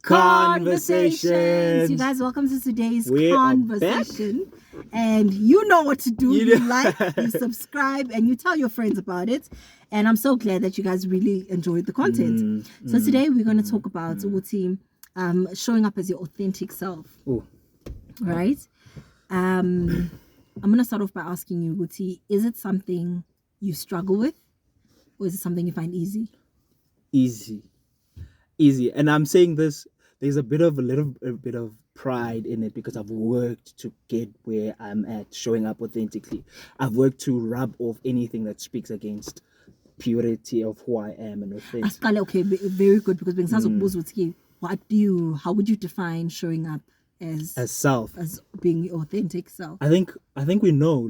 Carrrnversations. You guys, welcome to today's conversation. And you know what to do. You like, you subscribe, and you tell your friends about it. And I'm so glad that you guys really enjoyed the content. So today we're going to talk about Uti, showing up as your authentic self. Ooh. Right? I'm going to start off by asking you, Uti, is it something you struggle with? Or is it something you find easy? Easy. And I'm saying this, there's a little bit of pride in it because I've worked to get where I'm at, showing up authentically. I've worked to rub off anything that speaks against purity of who I am and authentic. Okay, very good, because how would you define showing up as self, as being your authentic self? I think we know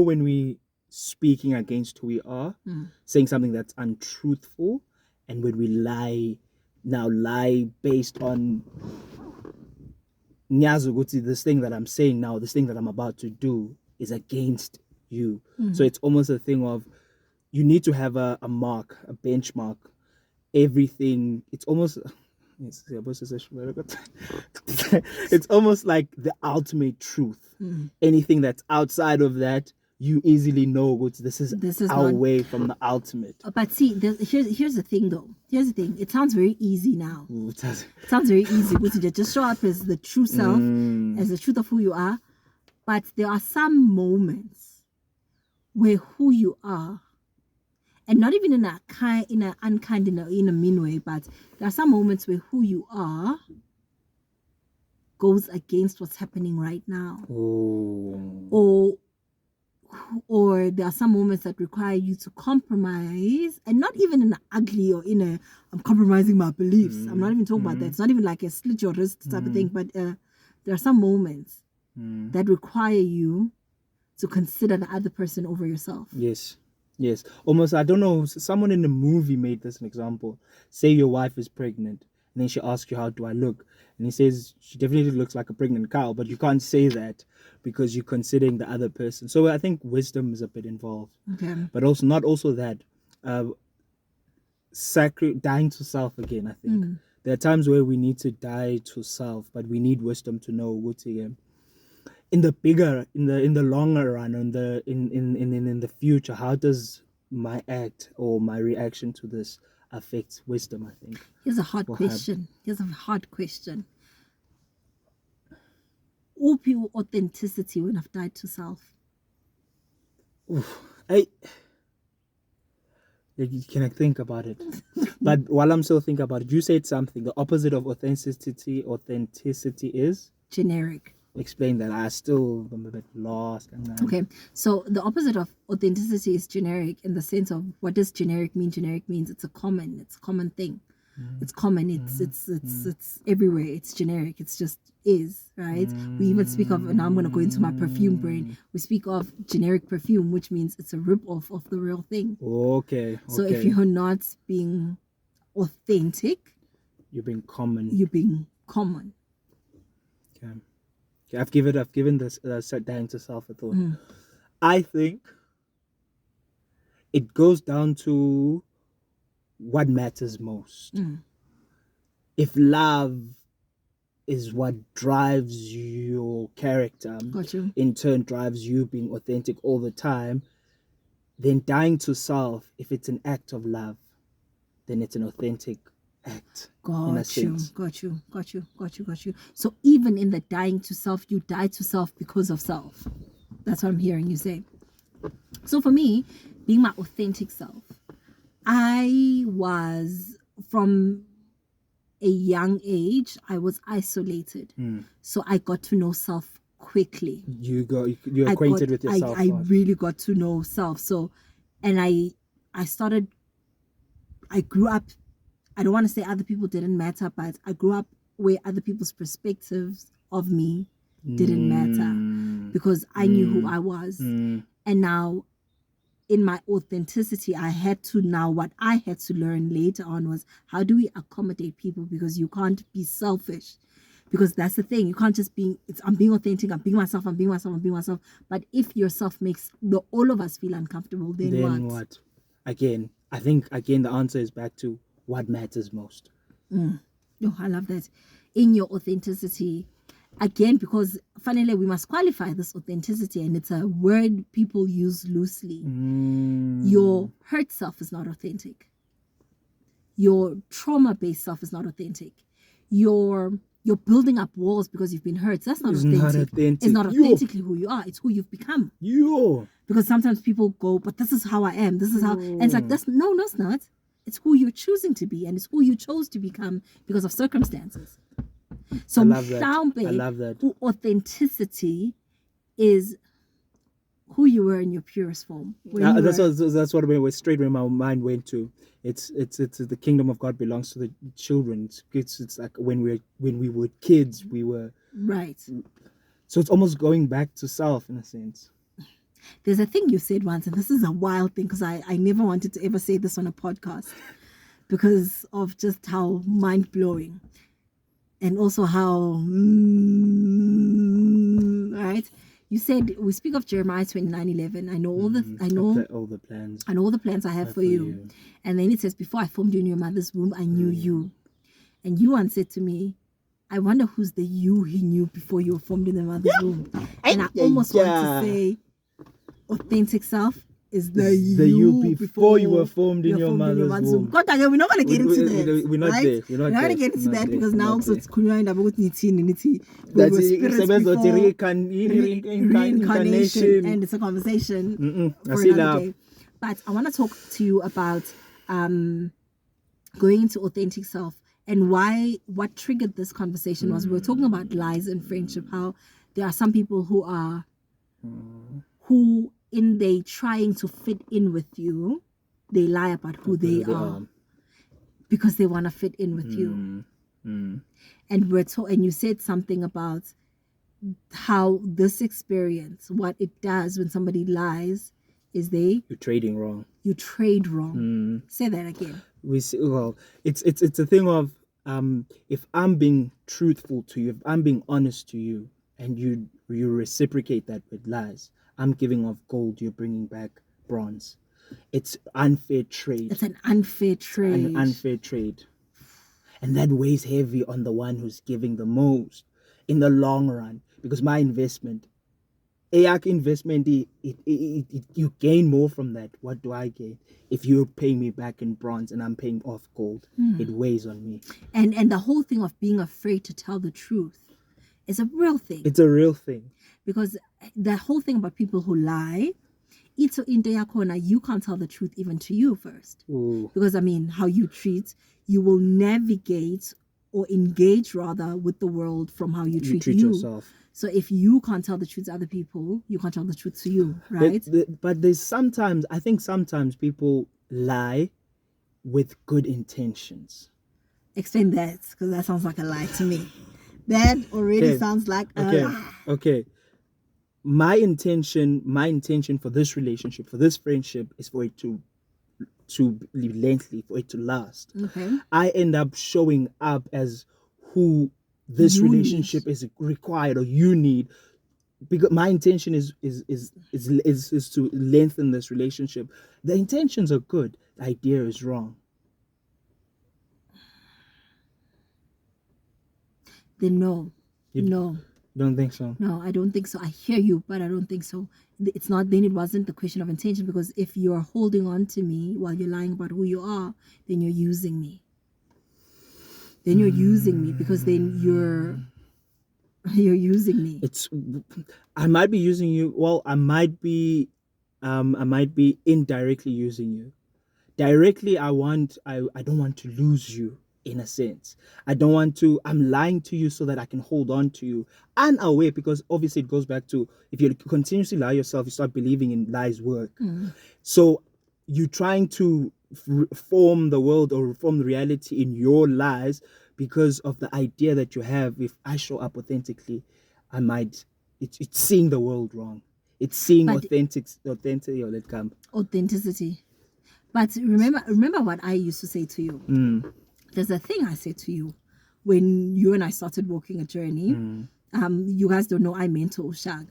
when we speaking against who we are, saying something that's untruthful, and when we lie based on Nyazuguti, this thing that I'm saying now, this thing that I'm about to do is against you. So it's almost a thing of you need to have a mark, a benchmark. Everything, it's almost like the ultimate truth. Anything that's outside of that, you easily know this is away from the ultimate. But see, here's the thing though. Here's the thing. It sounds very easy now. It sounds very easy. Just show up as the true self, as the truth of who you are. But there are some moments where who you are, and not even in a unkind, in a mean way, but there are some moments where who you are goes against what's happening right now. Or there are some moments that require you to compromise, and not even in an ugly or in a I'm compromising my beliefs. I'm not even talking about that. It's not even like a slit your wrist type of thing, but there are some moments that require you to consider the other person over yourself. Yes. Almost, I don't know, someone in the movie made this an example. Say your wife is pregnant, and then she asks you, how do I look? And he says, she definitely looks like a pregnant cow, but you can't say that because you're considering the other person. So I think wisdom is a bit involved. Okay. But also, not also that, dying to self again, I think. There are times where we need to die to self, but we need wisdom to know what to in the longer run, in the future, how does my act or my reaction to this affect wisdom? I think here's a hard question. Open authenticity when I've died to self. Can I think about it? But while I'm still thinking about it, you said something. The opposite of authenticity is generic. Explain that. I still am a bit lost. Okay, so the opposite of authenticity is generic, in the sense of, what does generic mean? Generic means it's a common thing. It's common. It's everywhere. It's generic. It's just is, right? We even speak of, and I'm going to go into my perfume brain. We speak of generic perfume, which means it's a rip-off of the real thing. Okay. So if you're not being authentic, you're being common. Okay. I've given this dying to self a thought. I think it goes down to what matters most. If love is what drives your character, in turn drives you being authentic all the time, then dying to self, if it's an act of love, then it's an authentic act. Got you. So even in the dying to self, you die to self because of self. That's what I'm hearing you say. So for me, being my authentic self, I was, from a young age, I was isolated. So I got to know self quickly. You're acquainted with yourself. I really got to know self. So, and I grew up, I don't want to say other people didn't matter, but I grew up where other people's perspectives of me didn't matter, because I knew who I was. And now, in my authenticity, what I had to learn later on was, how do we accommodate people? Because you can't be selfish. Because that's the thing. You can't just I'm being authentic, I'm being myself. But if yourself makes all of us feel uncomfortable, then what? Again, I think the answer is back to what matters most. Oh, I love that. In your authenticity, again, because finally we must qualify this authenticity, and it's a word people use loosely. Your hurt self is not authentic. Your trauma-based self is not authentic. You're building up walls because you've been hurt. That's not authentic. It's not authentically who you are. It's who you've become. Because sometimes people go, but this is how I am. This is how, and it's like, no, it's not. It's who you're choosing to be, and it's who you chose to become because of circumstances. So I love that. Authenticity is who you were in your purest form. That's what went straight where my mind went to. It's the kingdom of God belongs to the children. It's like when we were kids, we were right. So it's almost going back to self in a sense. There's a thing you said once, and this is a wild thing because I never wanted to ever say this on a podcast because of just how mind-blowing and also how right. You said we speak of Jeremiah 29:11. I know all the plans. I know all the plans I have for you. And then it says, before I formed you in your mother's womb, I knew you. And you once said to me, I wonder who's the you he knew before you were formed in the mother's womb. And I almost want to say authentic self is the you before you were formed in your mother's womb. God, we're not going to get into that. We're not there. We're not going to get into that because now so it's reincarnation and it's a conversation for another day. But I want to talk to you about going into authentic self and what triggered this conversation was we were talking about lies in friendship, how there are some people who in they trying to fit in with you, they lie about who they are because they want to fit in with you. And and you said something about how this experience, what it does when somebody lies, is you're trading wrong. You trade wrong. Say that again. It's a thing of if I'm being truthful to you, if I'm being honest to you, and you reciprocate that with lies. I'm giving off gold, you're bringing back bronze. It's unfair trade. It's an unfair trade. And that weighs heavy on the one who's giving the most in the long run. Because my investment, you gain more from that. What do I gain? If you're paying me back in bronze and I'm paying off gold, it weighs on me. And the whole thing of being afraid to tell the truth is a real thing. It's a real thing. Because the whole thing about people who lie, it's in their corner, you can't tell the truth even to you first. Ooh. Because how you treat, you will navigate or engage rather with the world from how you treat yourself. So if you can't tell the truth to other people, you can't tell the truth to you, right? But I think sometimes people lie with good intentions. Explain that, because that sounds like a lie to me. That already sounds like a lie. Okay. My intention for this relationship, for this friendship, is for it to be lengthy, for it to last. Okay. I end up showing up as who this relationship is required or you need, because my intention is to lengthen this relationship. The intentions are good. The idea is wrong. Then no. Don't think so? No, I don't think so. I hear you, but I don't think so. It's not, then it wasn't the question of intention, because if you're holding on to me while you're lying about who you are, then you're using me. Then you're using me, because then you're using me. I might be using you. Well, I might be indirectly using you. Directly, I don't want to lose you. In a sense, I'm lying to you so that I can hold on to you unaware, because obviously it goes back to, if you continuously lie yourself, you start believing in lies work. So you're trying to form the world or form the reality in your lies because of the idea that you have. If I show up authentically, it's seeing the world wrong. It's seeing authenticity. But remember what I used to say to you. There's a thing I said to you when you and I started walking a journey. You guys don't know I mentor Shag.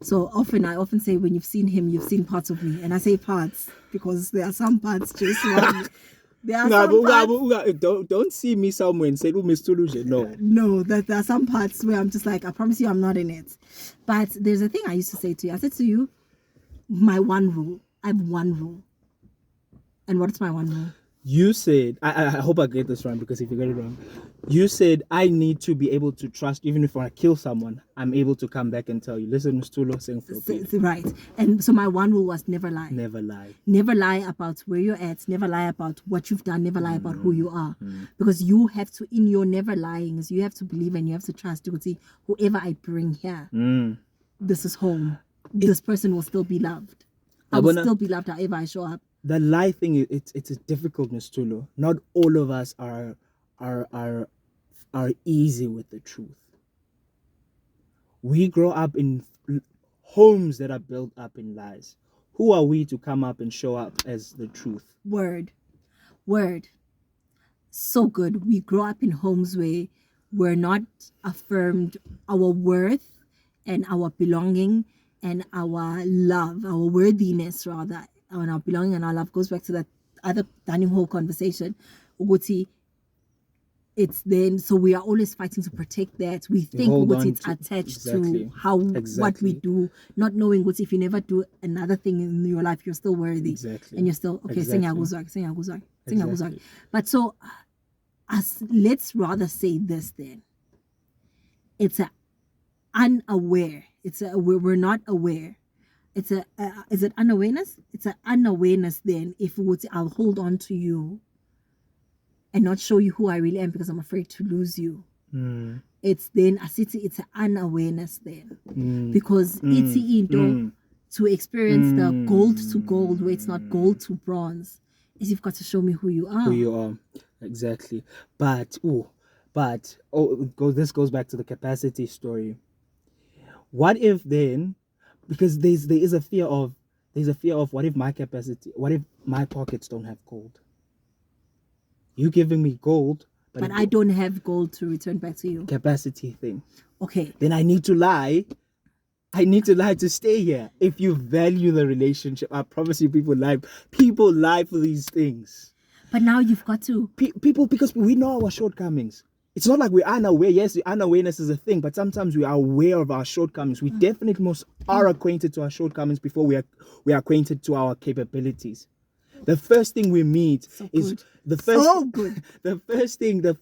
So I often say, when you've seen him, you've seen parts of me. And I say parts because there are some parts just There are some parts. Don't see me somewhere and say, Miss Toulouse. No. No, that there are some parts where I'm just like, I promise you I'm not in it. But there's a thing I used to say to you. I said to you, my one rule. I have one rule. And what's my one rule? You said, I hope I get this wrong, because if you get it wrong, you said I need to be able to trust, even if I kill someone, I'm able to come back and tell you, listen, Mstulo, saying for right. And so my one rule was never lie. Never lie. Never lie about where you're at. Never lie about what you've done. Never lie about who you are. Because you have to, in your never lying, you have to believe and you have to trust. You could see, whoever I bring here, this is home. This person will still be loved. I will still be loved however I show up. The lie thing, it's a difficult, Miss Tulo. Not all of us are easy with the truth. We grow up in homes that are built up in lies. Who are we to come up and show up as the truth? Word. So good. We grow up in homes where we're not affirmed our worth and our belonging and our love, our worthiness rather. And our belonging and our love goes back to that other dining hall conversation. It's then, so we are always fighting to protect that. We think it's attached to what we do, not knowing what if you never do another thing in your life, you're still worthy. Exactly. And you're still, okay, sing. But so, let's rather say this then. It's unaware. We're not aware. Is it unawareness? It's an unawareness then if I'll hold on to you and not show you who I really am because I'm afraid to lose you. It's then it's an unawareness then. Because to experience the gold to gold where it's not gold to bronze is you've got to show me who you are. Who you are. Exactly. But this goes back to the capacity story. What if then, because there is a fear of what if my pockets don't have gold? You giving me gold, but I don't have gold to return back to you. Capacity thing. Okay. Then I need to lie. I need to lie to stay here. If you value the relationship, I promise you, people lie. People lie for these things. But now you've got to people, because we know our shortcomings. It's not like we're unaware. Yes, the unawareness is a thing, but sometimes we are aware of our shortcomings. We definitely most are acquainted to our shortcomings before we are acquainted to our capabilities. The first thing we meet is the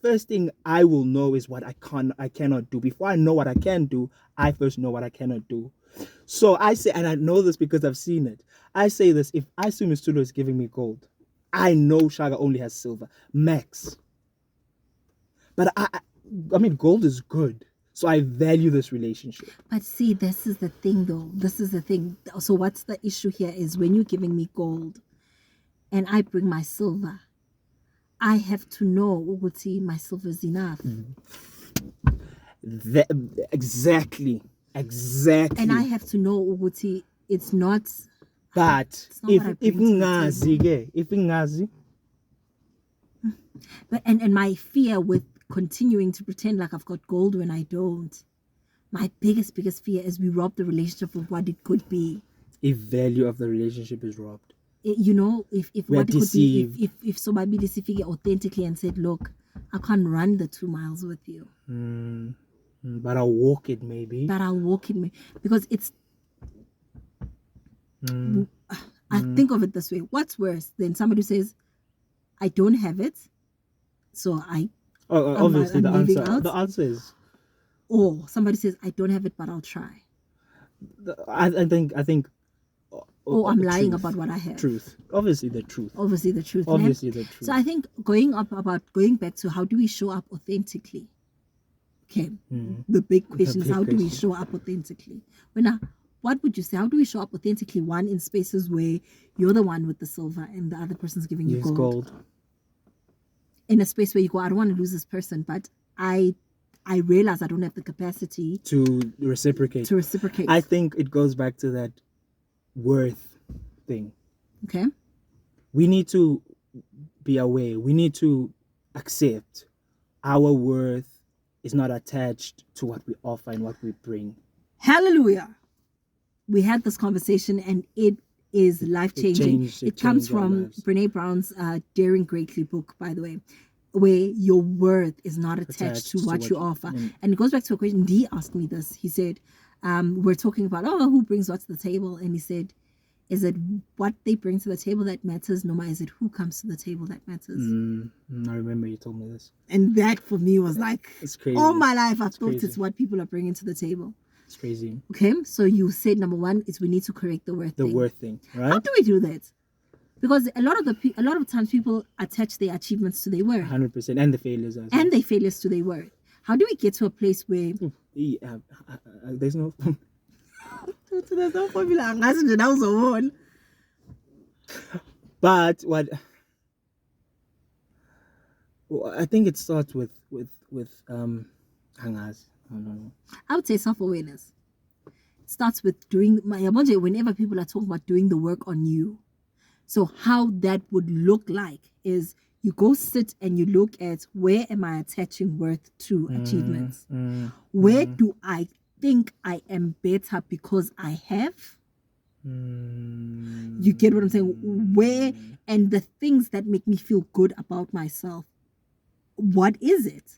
first thing I will know is what I cannot do. Before I know what I can do, I first know what I cannot do. So I say, and I know this because I've seen it. I say this: if I assume Miss Tulo is giving me gold, I know Shaga only has silver, max. But I mean, gold is good. So I value this relationship. But see, this is the thing though. This is the thing. So what's the issue here is when you're giving me gold and I bring my silver, I have to know, Uguti, my silver is enough. Exactly. And I have to know, Uguti, it's not. But if ngazi. But and my fear with continuing to pretend like I've got gold when I don't. My biggest fear is we rob the relationship of what it could be. If value of the relationship is robbed. If what it could be, if somebody deceived authentically and said, look, I can't run the 2 miles with you. But I'll walk it maybe. Because it's I think of it this way. What's worse than somebody who says, I don't have it, so obviously the answer is, or somebody says I don't have it but I'll try. I think I'm lying about what I have. Obviously the truth. So I think going back to how do we show up authentically? Okay. The big question is how do we show up authentically? Now, what would you say? How do we show up authentically? One, in spaces where you're the one with the silver and the other person's giving you gold. In a space where you go, I don't want to lose this person, but I realize I don't have the capacity to reciprocate. I think it goes back to that worth thing. Okay. We need to be aware. We need to accept our worth is not attached to what we offer and what we bring. Hallelujah. We had this conversation and it is life-changing. It comes from lives. Brene Brown's Daring Greatly book, by the way, where your worth is not attached to what you offer. And it goes back to a question. Dee asked me this. He said, we're talking about, who brings what to the table? And he said, is it what they bring to the table that matters? No, is it who comes to the table that matters? I remember you told me this. And that for me was like, it's crazy. All my life I thought it's what people are bringing to the table. It's crazy. Okay, so you said number one is we need to correct the worth thing. The worth thing, right? How do we do that? Because a lot of times people attach their achievements to their worth. 100%, and the failures as well. And their failures to their worth. How do we get to a place where there's no there's no formula? But what I think it starts with hangers. I don't know. I would say self-awareness. It starts with whenever people are talking about doing the work on you. So how that would look like is you go sit and you look at where am I attaching worth to achievements? Where do I think I am better because I have? You get what I'm saying? Where, and the things that make me feel good about myself, what is it?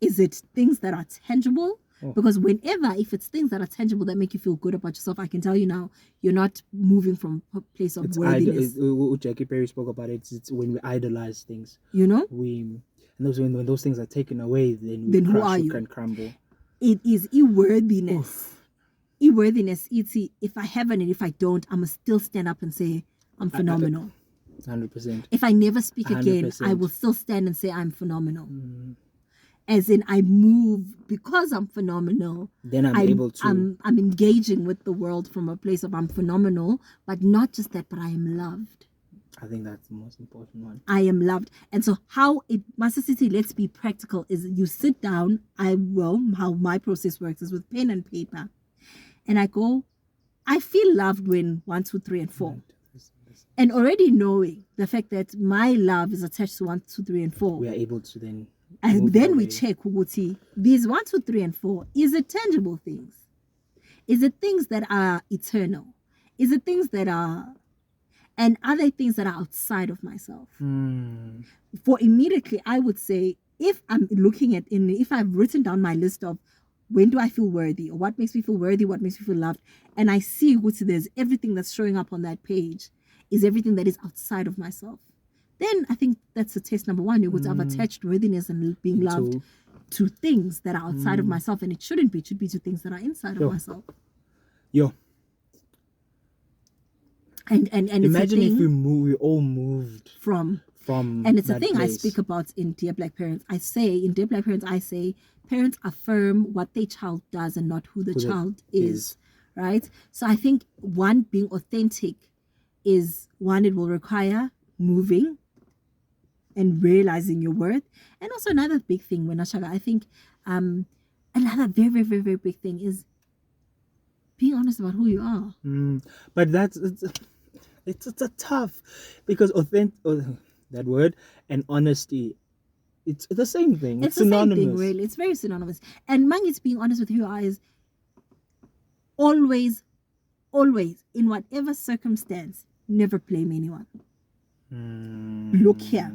Is it things that are tangible? Because if it's things that are tangible that make you feel good about yourself, I can tell you now, you're not moving from a place of worthiness. Jackie Perry spoke about it. It's when we idolize things. When those things are taken away, then who are you? Can crumble. It is worthiness. Worthiness. If I haven't and if I don't, I must still stand up and say I'm phenomenal. 100%. If I never speak again, 100%. I will still stand and say I'm phenomenal. As in, I move because I'm phenomenal. Then I'm able to. I'm engaging with the world from a place of I'm phenomenal, but not just that, but I am loved. I think that's the most important one. I am loved. And so Master City, let's be practical, is you sit down, how my process works is with pen and paper. And I go, I feel loved when 1, 2, 3, and 4. And already knowing the fact that my love is attached to 1, 2, 3, and 4. We are able to then. And then we check, these 1, 2, 3, and 4, is it tangible things? Is it things that are eternal? Is it things that are, and are they things that are outside of myself? For immediately, I would say, if I'm looking at, if I've written down my list of when do I feel worthy, or what makes me feel worthy, what makes me feel loved, and I see there's everything that's showing up on that page is everything that is outside of myself. Then I think that's a test number one. I've attached worthiness and being loved to things that are outside of myself, and it shouldn't be. It should be to things that are inside of myself. And imagine if we all moved from and it's a thing place. I speak about in Dear Black Parents. I say parents affirm what their child does and not who the child is. Right? So I think one, being authentic is one, it will require moving and realizing your worth. And also another big thing, I think another very, very, very, very big thing is being honest about who you are. But it's a tough, because that word and honesty, it's the same thing. It's synonymous. The same thing, really. It's very synonymous. And it's being honest with who you are is always, in whatever circumstance, never blame anyone. Look here.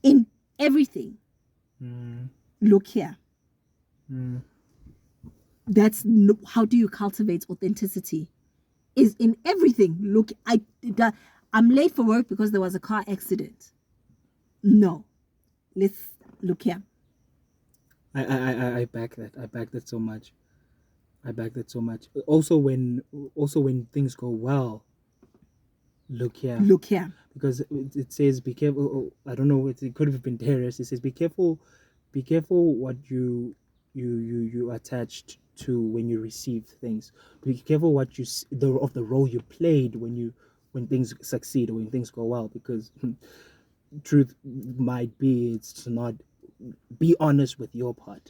In everything, look here. That's how do you cultivate authenticity? Is in everything. Look, I'm late for work because there was a car accident. No, let's look here. I back that. I back that so much. Also, when things go well, look here. Look here. Because it says, be careful. I don't know. It could have been terrorist. It says, be careful what you attached to when you receive things. Be careful what of the role you played when things succeed or when things go well. Because truth might be it's to not be honest with your part.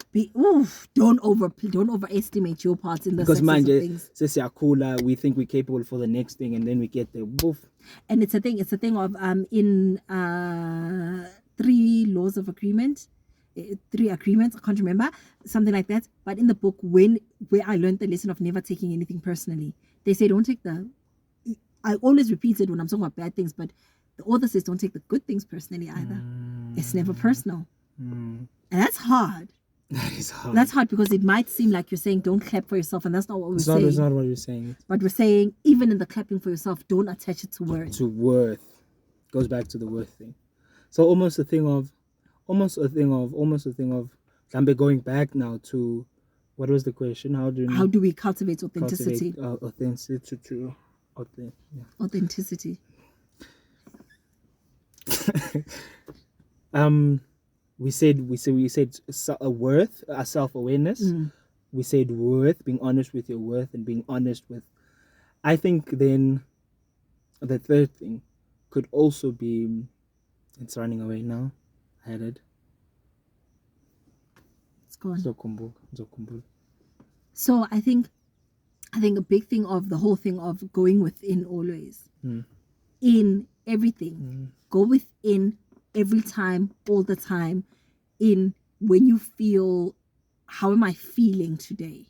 Don't overestimate your part in the success of things. We think we're capable for the next thing, and then we get there. Woof. And it's a thing of in 3 laws of agreement. 3 agreements, I can't remember, something like that. But in the book, where I learned the lesson of never taking anything personally, they say don't take the I always repeat it when I'm talking about bad things, but the author says don't take the good things personally either. It's never personal. And that's hard. That is hard. That's hard because it might seem like you're saying don't clap for yourself, and that's not what we're saying. It's not what you're saying. But we're saying even in the clapping for yourself, don't attach it to worth. To worth. Goes back to the worth thing. So almost a thing of going back now to what was the question? How do we cultivate authenticity? Authenticity. We said a worth, a self-awareness. We said worth, being honest with your worth and being honest with. I think then the third thing could also be, it's running away now. I had it. It's gone. Zokumbul. So I think a big thing of the whole thing of going within always. In everything. Go within every time, all the time, in when you feel, how am I feeling today?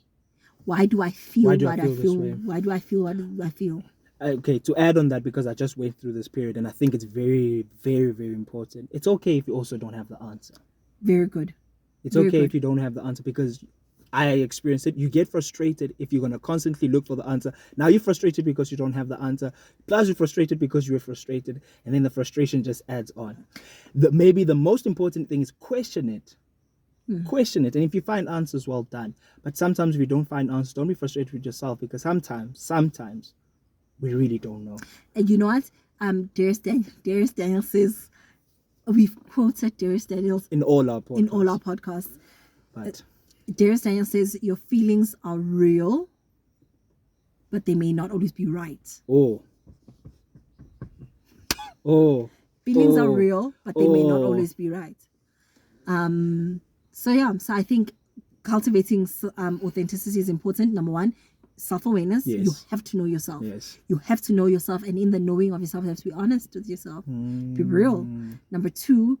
Why do I feel what I feel? Why do I feel what I feel? Okay, to add on that, because I just went through this period and I think it's very, very, very important. It's okay if you also don't have the answer. Very good. It's okay if you don't have the answer, because I experienced it. You get frustrated if you're going to constantly look for the answer. Now you're frustrated because you don't have the answer. Plus you're frustrated because you're frustrated. And then the frustration just adds on. Maybe the most important thing is question it. Question it. And if you find answers, well done. But sometimes if you don't find answers, don't be frustrated with yourself, because sometimes we really don't know. And you know what? Darius Daniel says, we've quoted Darius Daniels in all our podcasts. But Darius Daniel says your feelings are real, but they may not always be right. Feelings are real, but they may not always be right. So I think cultivating authenticity is important. Number one, self-awareness. Yes. You have to know yourself. Yes. You have to know yourself, and in the knowing of yourself, you have to be honest with yourself. Be real. Number two,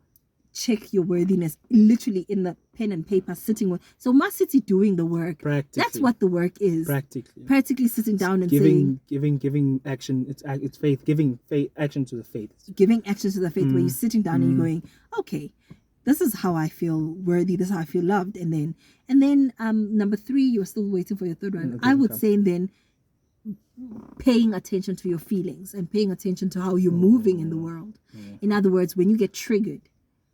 check your worthiness, literally in the pen and paper, sitting with. So City doing the work. That's what the work is. Practically sitting down and giving action. It's faith. Giving action to the faith. Giving action to the faith, where you're sitting down and you're going, okay, this is how I feel worthy. This is how I feel loved. And then number three, you're still waiting for your third one. I would say, and then paying attention to your feelings and paying attention to how you're moving in the world. In other words, when you get triggered.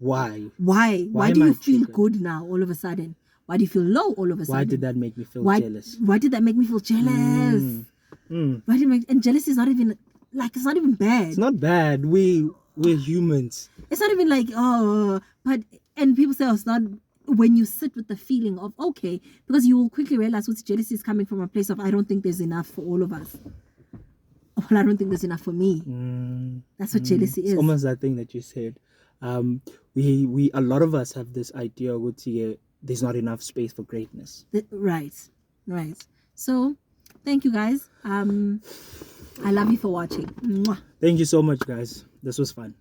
Why do you feel good now all of a sudden? Why do you feel low all of a sudden? Why did that make me feel jealous? Why did that make me feel jealous? And jealousy is not even it's not even bad. It's not bad. We're humans. It's not even like, and people say, it's not, when you sit with the feeling of, okay, because you will quickly realize what jealousy is coming from a place of, I don't think there's enough for all of us. Well, I don't think there's enough for me. That's what jealousy is. It's almost that thing that you said. We a lot of us have this idea, there's not enough space for greatness. Right. So, thank you guys. I love you for watching. Mwah. Thank you so much, guys. This was fun.